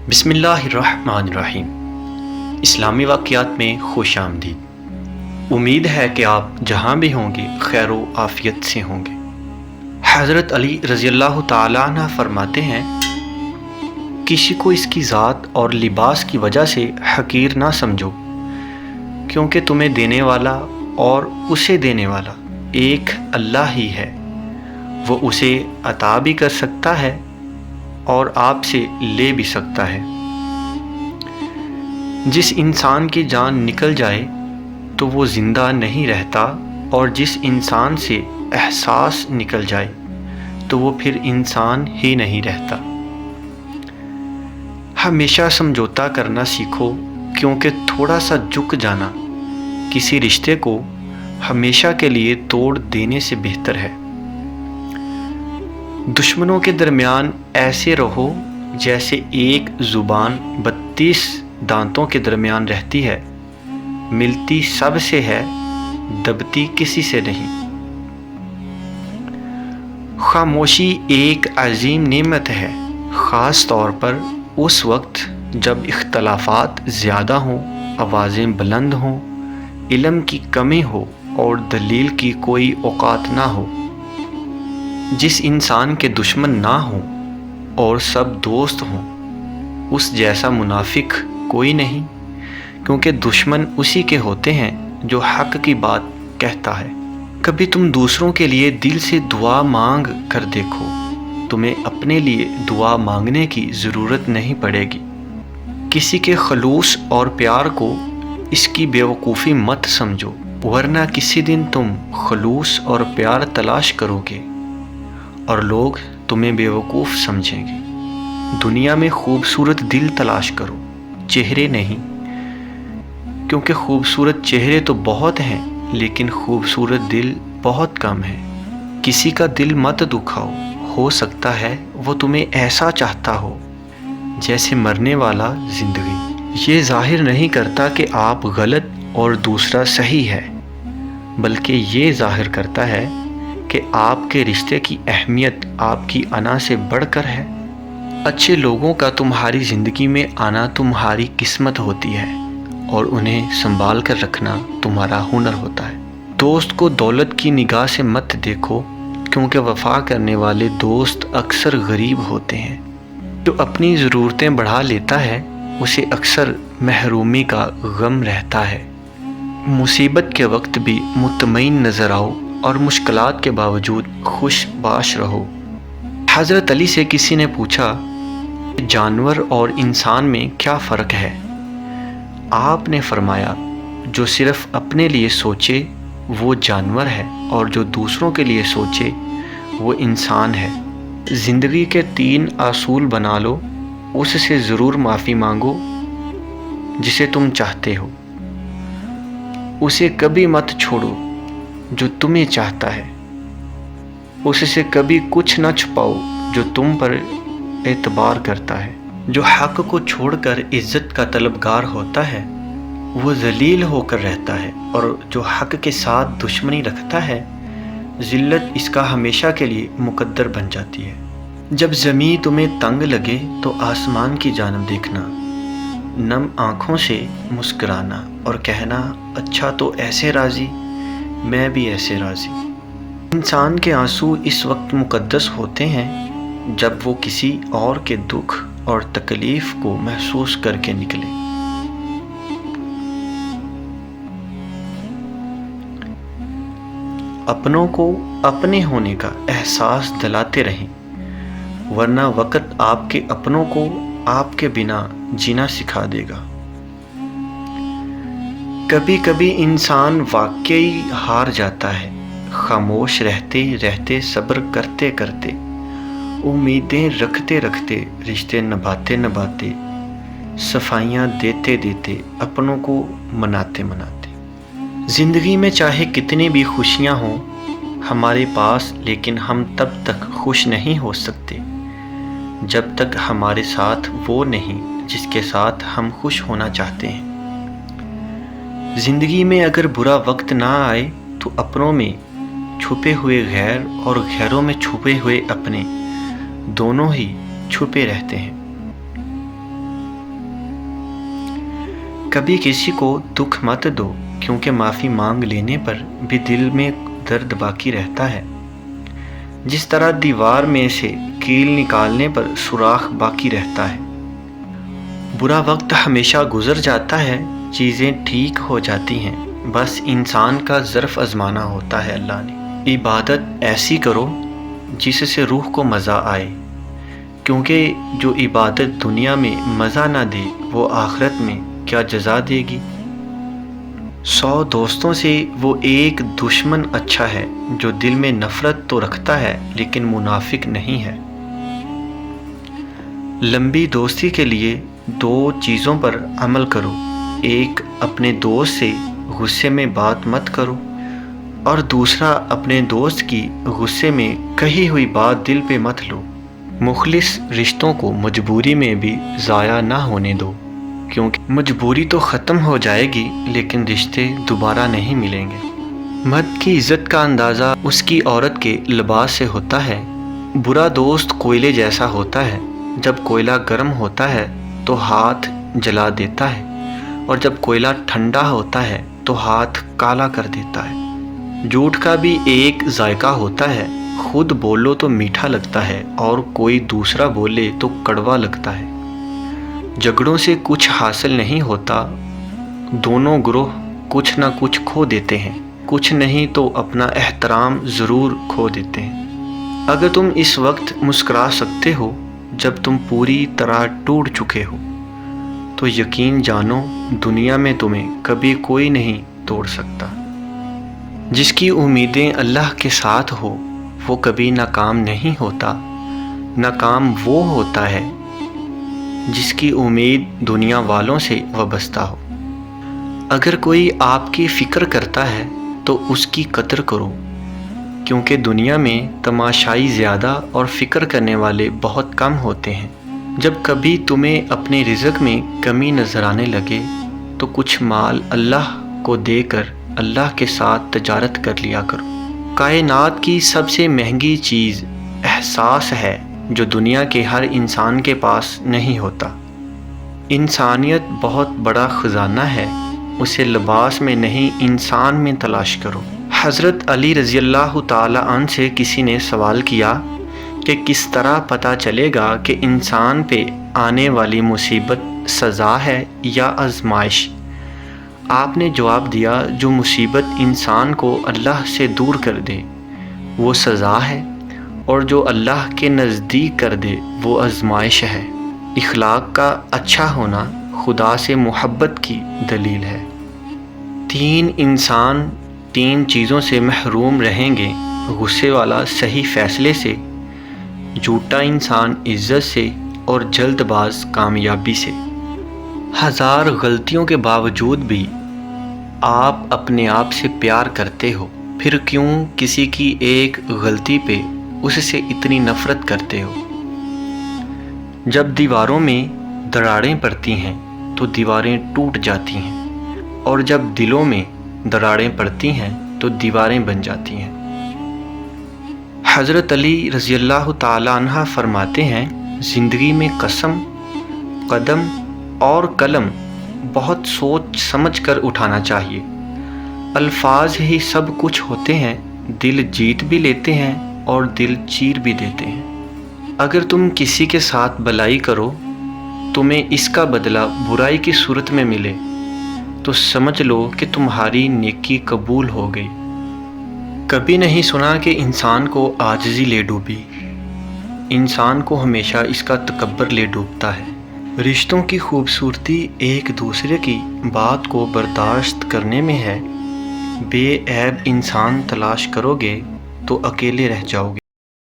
بسم اللہ الرحمن الرحیم۔ اسلامی واقعات میں خوش آمدید۔ امید ہے کہ آپ جہاں بھی ہوں گے خیر و عافیت سے ہوں گے۔ حضرت علی رضی اللہ تعالیٰ عنہ فرماتے ہیں، کسی کو اس کی ذات اور لباس کی وجہ سے حقیر نہ سمجھو، کیونکہ تمہیں دینے والا اور اسے دینے والا ایک اللہ ہی ہے۔ وہ اسے عطا بھی کر سکتا ہے اور آپ سے لے بھی سکتا ہے۔ جس انسان کی جان نکل جائے تو وہ زندہ نہیں رہتا، اور جس انسان سے احساس نکل جائے تو وہ پھر انسان ہی نہیں رہتا۔ ہمیشہ سمجھوتا کرنا سیکھو، کیونکہ تھوڑا سا جھک جانا کسی رشتے کو ہمیشہ کے لیے توڑ دینے سے بہتر ہے۔ دشمنوں کے درمیان ایسے رہو جیسے ایک زبان 32 دانتوں کے درمیان رہتی ہے، ملتی سب سے ہے، دبتی کسی سے نہیں۔ خاموشی ایک عظیم نعمت ہے، خاص طور پر اس وقت جب اختلافات زیادہ ہوں، آوازیں بلند ہوں، علم کی کمی ہو اور دلیل کی کوئی اوقات نہ ہو۔ جس انسان کے دشمن نہ ہوں اور سب دوست ہوں، اس جیسا منافق کوئی نہیں، کیونکہ دشمن اسی کے ہوتے ہیں جو حق کی بات کہتا ہے۔ کبھی تم دوسروں کے لیے دل سے دعا مانگ کر دیکھو، تمہیں اپنے لیے دعا مانگنے کی ضرورت نہیں پڑے گی۔ کسی کے خلوص اور پیار کو اس کی بیوقوفی مت سمجھو، ورنہ کسی دن تم خلوص اور پیار تلاش کرو گے اور لوگ تمہیں بیوقوف سمجھیں گے۔ دنیا میں خوبصورت دل تلاش کرو، چہرے نہیں، کیونکہ خوبصورت چہرے تو بہت ہیں لیکن خوبصورت دل بہت کم ہیں۔ کسی کا دل مت دکھاؤ، ہو سکتا ہے وہ تمہیں ایسا چاہتا ہو جیسے مرنے والا زندگی۔ یہ ظاہر نہیں کرتا کہ آپ غلط اور دوسرا صحیح ہے، بلکہ یہ ظاہر کرتا ہے کہ آپ کے رشتے کی اہمیت آپ کی انا سے بڑھ کر ہے۔ اچھے لوگوں کا تمہاری زندگی میں آنا تمہاری قسمت ہوتی ہے، اور انہیں سنبھال کر رکھنا تمہارا ہنر ہوتا ہے۔ دوست کو دولت کی نگاہ سے مت دیکھو، کیونکہ وفا کرنے والے دوست اکثر غریب ہوتے ہیں۔ جو اپنی ضرورتیں بڑھا لیتا ہے اسے اکثر محرومی کا غم رہتا ہے۔ مصیبت کے وقت بھی مطمئن نظر آؤ اور مشکلات کے باوجود خوش باش رہو۔ حضرت علی سے کسی نے پوچھا، جانور اور انسان میں کیا فرق ہے؟ آپ نے فرمایا، جو صرف اپنے لیے سوچے وہ جانور ہے، اور جو دوسروں کے لیے سوچے وہ انسان ہے۔ زندگی کے 3 اصول بنا لو، اس سے ضرور معافی مانگو جسے تم چاہتے ہو، اسے کبھی مت چھوڑو جو تمہیں چاہتا ہے، اس سے کبھی کچھ نہ چھپاؤ جو تم پر اعتبار کرتا ہے۔ جو حق کو چھوڑ کر عزت کا طلبگار ہوتا ہے وہ ذلیل ہو کر رہتا ہے، اور جو حق کے ساتھ دشمنی رکھتا ہے ذلت اس کا ہمیشہ کے لیے مقدر بن جاتی ہے۔ جب زمین تمہیں تنگ لگے تو آسمان کی جانب دیکھنا، نم آنکھوں سے مسکرانا اور کہنا، اچھا تو ایسے راضی، میں بھی ایسے راضی۔ انسان کے آنسو اس وقت مقدس ہوتے ہیں جب وہ کسی اور کے دکھ اور تکلیف کو محسوس کر کے نکلے۔ اپنوں کو اپنے ہونے کا احساس دلاتے رہیں، ورنہ وقت آپ کے اپنوں کو آپ کے بنا جینا سکھا دے گا۔ کبھی کبھی انسان واقعی ہار جاتا ہے، خاموش رہتے رہتے، صبر کرتے کرتے، امیدیں رکھتے رکھتے، رشتے نبھاتے نبھاتے، صفائیاں دیتے دیتے، اپنوں کو مناتے مناتے۔ زندگی میں چاہے کتنی بھی خوشیاں ہوں ہمارے پاس، لیکن ہم تب تک خوش نہیں ہو سکتے جب تک ہمارے ساتھ وہ نہیں جس کے ساتھ ہم خوش ہونا چاہتے ہیں۔ زندگی میں اگر برا وقت نہ آئے تو اپنوں میں چھپے ہوئے غیر اور غیروں میں چھپے ہوئے اپنے، دونوں ہی چھپے رہتے ہیں۔ کبھی کسی کو دکھ مت دو، کیونکہ معافی مانگ لینے پر بھی دل میں درد باقی رہتا ہے۔ جس طرح دیوار میں سے کیل نکالنے پر سوراخ باقی رہتا ہے۔ برا وقت ہمیشہ گزر جاتا ہے، چیزیں ٹھیک ہو جاتی ہیں، بس انسان کا ظرف آزمانا ہوتا ہے اللہ نے۔ عبادت ایسی کرو جس سے روح کو مزہ آئے، کیونکہ جو عبادت دنیا میں مزہ نہ دے وہ آخرت میں کیا جزا دے گی۔ 100 دوستوں سے وہ ایک دشمن اچھا ہے جو دل میں نفرت تو رکھتا ہے لیکن منافق نہیں ہے۔ لمبی دوستی کے لیے 2 چیزوں پر عمل کرو، ایک اپنے دوست سے غصے میں بات مت کرو، اور دوسرا اپنے دوست کی غصے میں کہی ہوئی بات دل پہ مت لو۔ مخلص رشتوں کو مجبوری میں بھی ضائع نہ ہونے دو، کیونکہ مجبوری تو ختم ہو جائے گی لیکن رشتے دوبارہ نہیں ملیں گے۔ مرد کی عزت کا اندازہ اس کی عورت کے لباس سے ہوتا ہے۔ برا دوست کوئلے جیسا ہوتا ہے، جب کوئلہ گرم ہوتا ہے تو ہاتھ جلا دیتا ہے، اور جب کوئلہ ٹھنڈا ہوتا ہے تو ہاتھ کالا کر دیتا ہے۔ جھوٹ کا بھی ایک ذائقہ ہوتا ہے، خود بولو تو میٹھا لگتا ہے اور کوئی دوسرا بولے تو کڑوا لگتا ہے۔ جھگڑوں سے کچھ حاصل نہیں ہوتا، دونوں گروہ کچھ نہ کچھ کھو دیتے ہیں، کچھ نہیں تو اپنا احترام ضرور کھو دیتے ہیں۔ اگر تم اس وقت مسکرا سکتے ہو جب تم پوری طرح ٹوٹ چکے ہو، تو یقین جانو دنیا میں تمہیں کبھی کوئی نہیں توڑ سکتا۔ جس کی امیدیں اللہ کے ساتھ ہو وہ کبھی ناکام نہیں ہوتا۔ ناکام وہ ہوتا ہے جس کی امید دنیا والوں سے وابستہ ہو۔ اگر کوئی آپ کی فکر کرتا ہے تو اس کی قدر کرو، کیونکہ دنیا میں تماشائی زیادہ اور فکر کرنے والے بہت کم ہوتے ہیں۔ جب کبھی تمہیں اپنے رزق میں کمی نظر آنے لگے تو کچھ مال اللہ کو دے کر اللہ کے ساتھ تجارت کر لیا کرو۔ کائنات کی سب سے مہنگی چیز احساس ہے جو دنیا کے ہر انسان کے پاس نہیں ہوتا۔ انسانیت بہت بڑا خزانہ ہے، اسے لباس میں نہیں انسان میں تلاش کرو۔ حضرت علی رضی اللہ تعالی عنہ سے کسی نے سوال کیا کہ کس طرح پتہ چلے گا کہ انسان پہ آنے والی مصیبت سزا ہے یا آزمائش؟ آپ نے جواب دیا، جو مصیبت انسان کو اللہ سے دور کر دے وہ سزا ہے، اور جو اللہ کے نزدیک کر دے وہ آزمائش ہے۔ اخلاق کا اچھا ہونا خدا سے محبت کی دلیل ہے۔ 3 انسان 3 چیزوں سے محروم رہیں گے: غصے والا صحیح فیصلے سے، جھوٹا انسان عزت سے، اور جلد باز کامیابی سے۔ 1000 غلطیوں کے باوجود بھی آپ اپنے آپ سے پیار کرتے ہو، پھر کیوں کسی کی ایک غلطی پہ اس سے اتنی نفرت کرتے ہو؟ جب دیواروں میں دراڑیں پڑتی ہیں تو دیواریں ٹوٹ جاتی ہیں، اور جب دلوں میں دراڑیں پڑتی ہیں تو دیواریں بن جاتی ہیں۔ حضرت علی رضی اللہ تعالی عنہ فرماتے ہیں، زندگی میں قسم، قدم اور قلم بہت سوچ سمجھ کر اٹھانا چاہیے۔ الفاظ ہی سب کچھ ہوتے ہیں، دل جیت بھی لیتے ہیں اور دل چیر بھی دیتے ہیں۔ اگر تم کسی کے ساتھ بلائی کرو تمہیں اس کا بدلہ برائی کی صورت میں ملے تو سمجھ لو کہ تمہاری نیکی قبول ہو گئی۔ کبھی نہیں سنا کہ انسان کو عاجزی لے ڈوبی، انسان کو ہمیشہ اس کا تکبر لے ڈوبتا ہے۔ رشتوں کی خوبصورتی ایک دوسرے کی بات کو برداشت کرنے میں ہے۔ بے عیب انسان تلاش کرو گے تو اکیلے رہ جاؤ گے۔